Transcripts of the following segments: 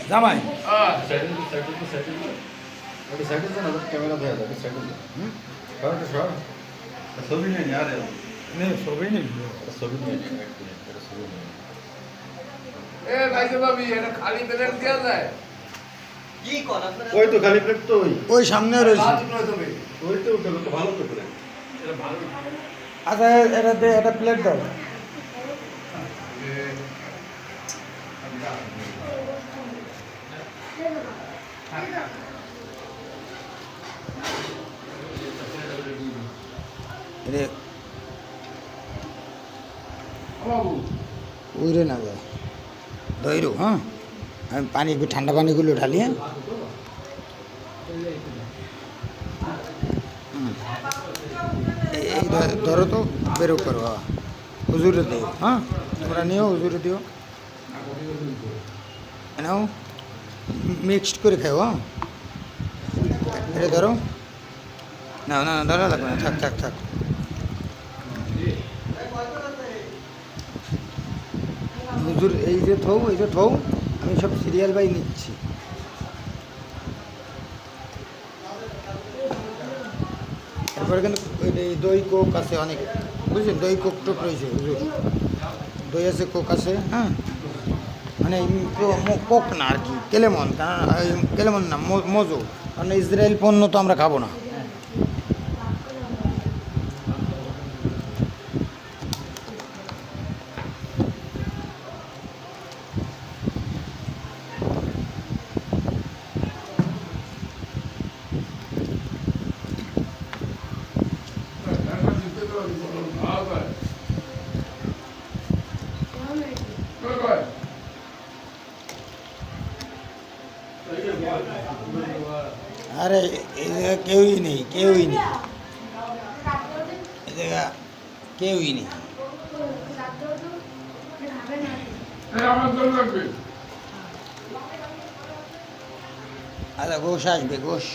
জামাই ক্যামেরা দেওয়া যাবে ছবি নিয়ে নি আরে ছবি নেই ছবি নিয়ে নি ছবি নিয়ে খালি প্লেট দেওয়া যায় ওই তো খালি প্লেট তো ওই সামনে রয়েছে ওই তো ওটা ভালো তো করে আচ্ছা এটাতে একটা প্লেট দাও উইরে না যায় দইরু হ্যাঁ আমি পানি ঠান্ডা পানিগুলো ঢালি হ্যাঁ এই ধরো তো বেরো করো হুজুরে দিও হ্যাঁ তোমরা নিও হুজুরে দিও নাও মিক্সড করে খাও হ্যাঁ এটা ধরো না না না ধরা লাগবে না থাক থাক থাক হুজুর এই যে থৌ আমি সব সিরিয়াল বাই নিচ্ছি তারপরে কিন্তু এই দই কোক আছে অনেক বুঝলেন দই কোক টোক রয়েছে হুজুর দই আছে কোক আছে হ্যাঁ মানে কোক না আর কি কেলেমন কারণ কেলেমন না মজু কারণ ইসরায়েল পণ্য তো আমরা খাবো না আরে এই জায়গা কেউই নেই এই জায়গা কেউই নেই আচ্ছা ঘোষ আসবে ঘোষ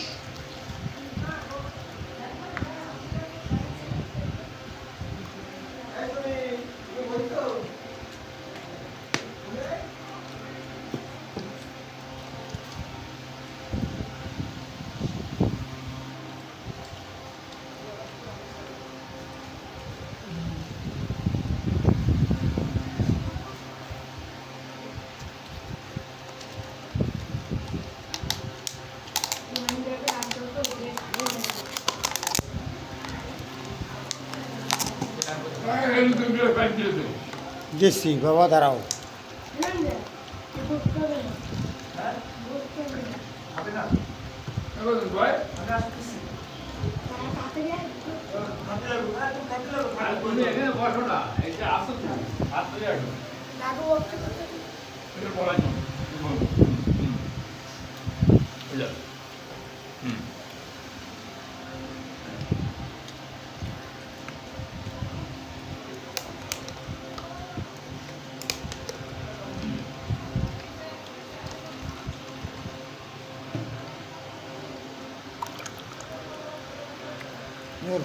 গেছি বাবা দাঁড়াও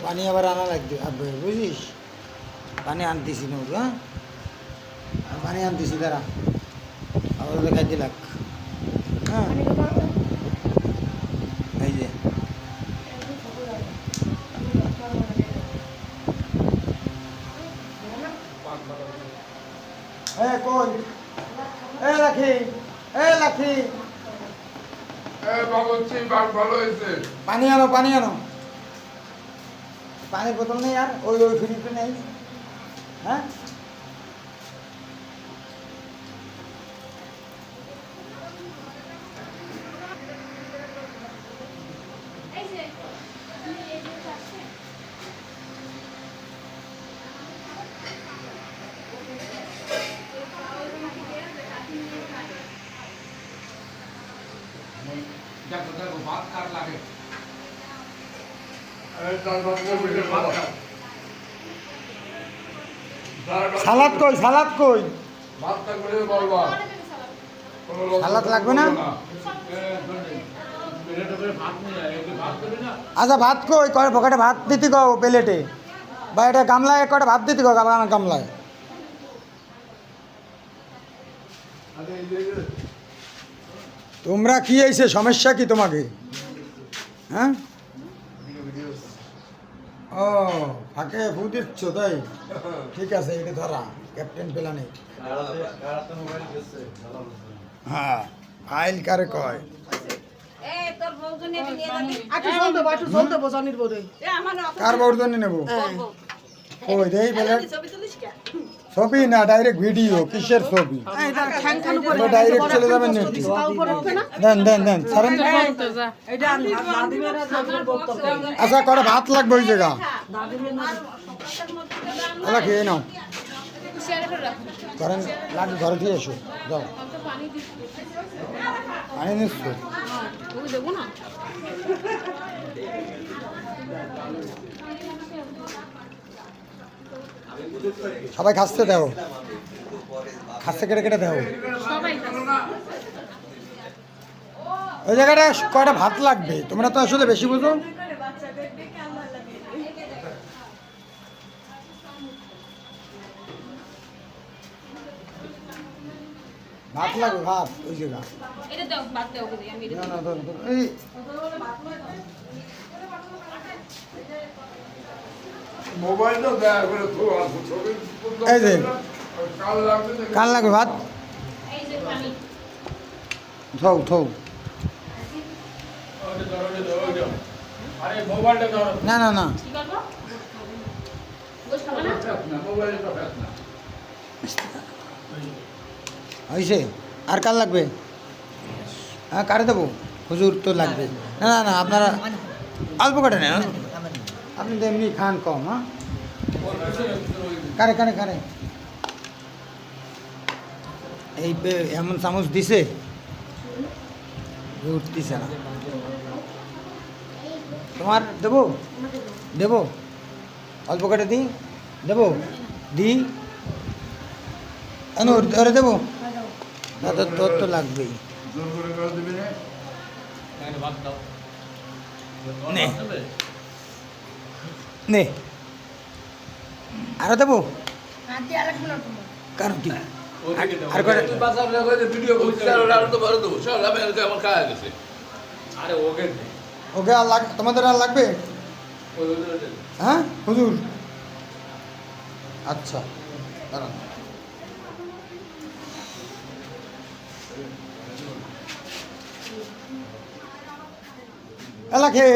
পানি আবার আনা লাগবে বুঝিস পানি আনতেছি না হ্যাঁ পানি আনতেছি দাঁড়া আবার দেখাইতে লাগ হ্যাঁ এই যে কই লাখি পানি আনো পানির বোতল নেই আর ওই ফ্রিজে নেই হ্যাঁ ভাত কার লাগে সালাদ কই সালাদ লাগবে না আচ্ছা ভাত কই পকেটে ভাত দিতে গো প্লেটে বা এটা গামলায় কটা ভাত দিতে গো গামলায় তোমরা কি হয়েছে, সমস্যা কি তোমাকে? হ্যাঁ, ও ফাঁকে ফু দিচ্ছ তাই? ঠিক আছে, এটা ধরা ক্যাপ্টেন প্ল্যানে। হ্যাঁ, আইল কারে কয়? কার বর্ধনে নেব? ওই দেই বলে ছবি না, ডাইরেক্ট ভিডিও। কিসের ছবি? ডাইরেক্ট চলে যাবেন নেট। দেন দেন দেন সারেন। আচ্ছা, করে ভাত লাগবে ওই জায়গা। আচ্ছা, খেয়ে নাও। করেন লাগবে, ঘরে দিয়ে এসো। যাও, পানি নিচ্ছ? সবাই খাচ্ছে দেও, খাচ্ছে কেটে কেটে দেও। ওই জায়গাটা কয়টা ভাত লাগবে? তোমরা তো আসলে বেশি বুঝো। ভাত লাগবে, ভাত ওই জায়গা। না না, ধরো, ধরো। এই মোবাইলটা দেয়া করে তো আসবো ছবি এই যে কাল লাগবে না। কাল লাগবে ভাত। থৌ থৌ। আরে মোবাইলটা ধরো না না না, না, মোবাইলটা ফেস না। হয়েছে। আর কার লাগবে? হ্যাঁ, কারে দেবো? হুজুর তো লাগবে। না না না, আপনারা অল্প কাটে নেন, আপনি তো এমনি খান কম। হ্যাঁ, কারে কারে কারে এই এমন চামচ দিছে, উঠতেছে না। তোমার দেবো? দেবো, অল্প কাটে দিই, দেবো, দিই। ওরে দেবো না? তোর তো লাগবেই। জোর করে করে দিবি না। নে নে, আরো দেবো। কারণ কি? আর করে ভিডিও করতে আর তো বড় দেবো সব লাভ আমার খাওয়া গেছে। আরে ওকে ওকে আর তোমাদের আর লাগবে? হ্যাঁ হুজুর, আচ্ছা দাঁড়ান। লাখে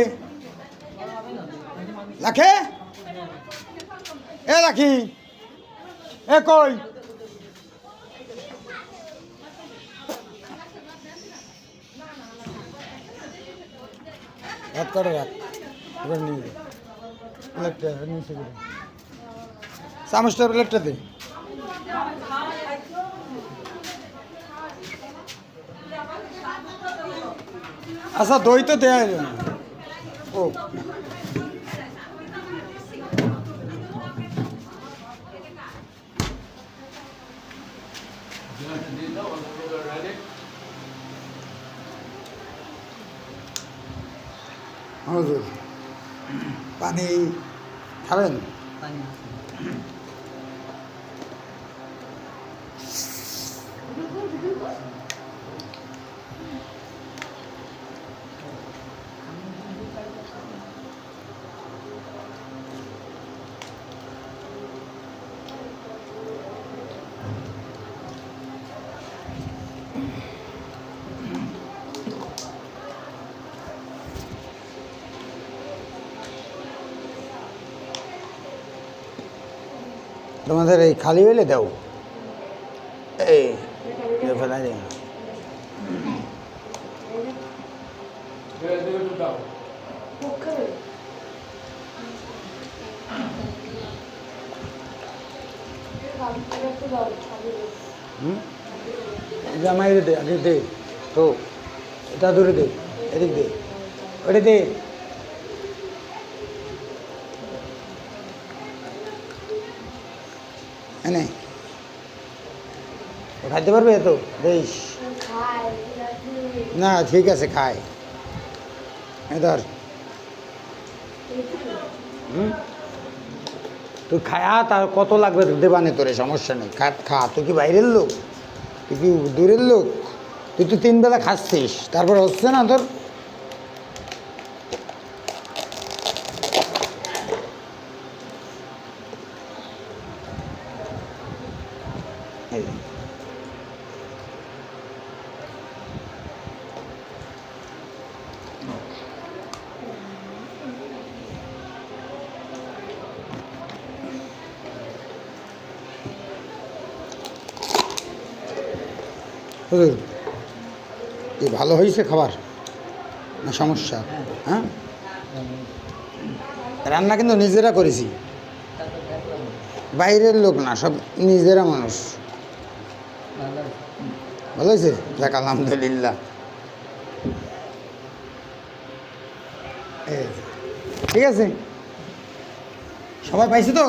লাখে, এ লাখি, এ কই? রাত করে রাত, এবার নিয়ে যা প্লেটটা নিচে করে, চামচটা প্লেটটা দে। আচ্ছা, দই তো দেয়া হলো না। ও হুজুর, পানি খাবেন? তোমাদের এই খালি হইলে দাও, এই ফেলাই দেয়। জামাই দে, আগে দে তো, এটা ধরে দে, এদিক দে, ওটা দে। এনে খাইতে পারবে তো বেশ? না ঠিক আছে, খায় ধর। তুই খায়া, তার কত লাগবে দেবানে তোরে, সমস্যা নেই। খা খা, তুই কি বাইরের লোক? তুই কি দূরের লোক? তুই তো 3 বেলা খাচ্ছিস, তারপর হচ্ছে না তোর? এই যে। হুজুর, কি ভালো হয়েছে খাবার না সমস্যা? হ্যাঁ, রান্না কিন্তু নিজেরা করেছি, বাইরের লোক না, সব নিজেরা মানুষ। ভালো হয়েছে, যাক আলহামদুলিল্লাহ। ঠিক আছে, সবাই পাইছে তো?